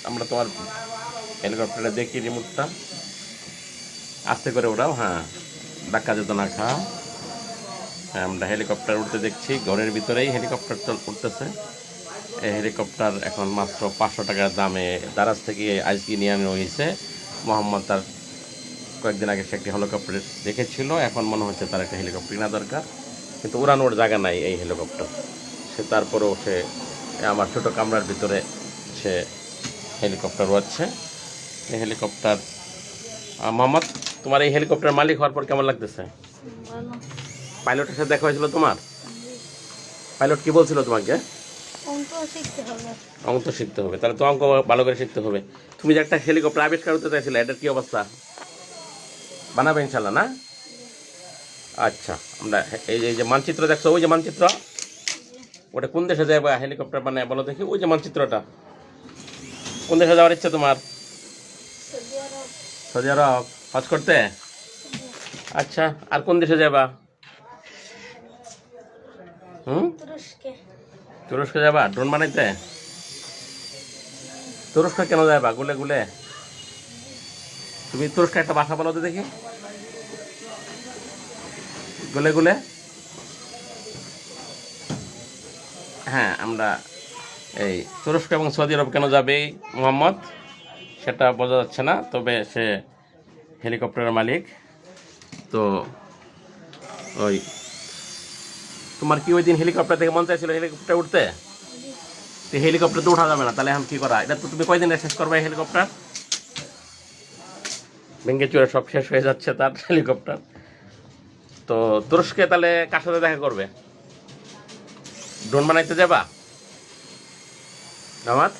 আমরা তোমার হেলিকপ্টারে দেখি রিমোটটা আস্তে করে ওড়াও। হ্যাঁ, ধাক্কা যেত না খা। হ্যাঁ, আমরা হেলিকপ্টার উঠতে দেখছি, ঘরের ভিতরেই হেলিকপ্টার উঠতেছে। এই হেলিকপ্টার এখন মাত্র 500 টাকার দামে দারাজ থেকে আজকে নিয়ে আনা হয়েছে। মোহাম্মদ তার কয়েকদিন আগে সে একটি হেলিকপ্টার দেখেছিল, এখন মনে হচ্ছে তার একটা হেলিকপ্টার কেনা দরকার, কিন্তু উড়ানোর জায়গা নাই এই হেলিকপ্টার। সে তারপরেও সে আমার ছোটো কামরার ভিতরে সে হেলিকপ্টার উড়াচ্ছে। এই হেলিকপ্টার মোহাম্মদ, তোমার এই হেলিকপ্টার মালিক হওয়ার পর কেমন লাগতেছে? পাইলটের সাথে দেখা হয়েছিল তোমার? পাইলট কি বলছিল তোমাকে? অঙ্ক তো শিখতে হবে, তাহলে তো অঙ্ক ভালো করে শিখতে হবে। তুমি যে একটা হেলিকপ্টার আবিষ্কার করতে চাইছিলে, এটার কি অবস্থা? বানাবে ইনশাল্লাহ না? আচ্ছা, আমরা এই যে মানচিত্র দেখছো, ওই যে মানচিত্র, ওটা কোন দেশে যাবে হেলিকপ্টার বানায় বলো দেখি? ওই যে মানচিত্রটা, কোন দেশে যাওয়ার ইচ্ছে তোমার? সৌদি আরব হজ করতে? আচ্ছা, আর কোন দেশে যাবা? তুরস্কে যাবা ড্রোন বানাইতে? তুরস্ক কেন যাবা গুলে গুলে? তুমি তুরস্কে একটা ভাষা বলো তো দেখি, গুলে গুলে। হ্যাঁ, আমরা এই তুরস্ক এবং সৌদি আরব কেন যাবে মোহাম্মদ সেটা বোঝা যাচ্ছে না, তবে সে হেলিকপ্টারের মালিক। তো ওই তোমার কি ওই দিন হেলিকপ্টার থেকে মন চাইছিল হেলিকপ্টার উঠতে? তো হেলিকপ্টার তো উঠা যাবে না, তাহলে এখন কি করা? এটা তো তুমি কয়দিন শেষ করবে হেলিকপ্টার? ভেঙ্গে চুরে সব শেষ হয়ে যাচ্ছে তার হেলিকপ্টার। তো তুরস্কে তাহলে কার সাথে দেখা করবে? ড্রোন বানাইতে যাবা আমার?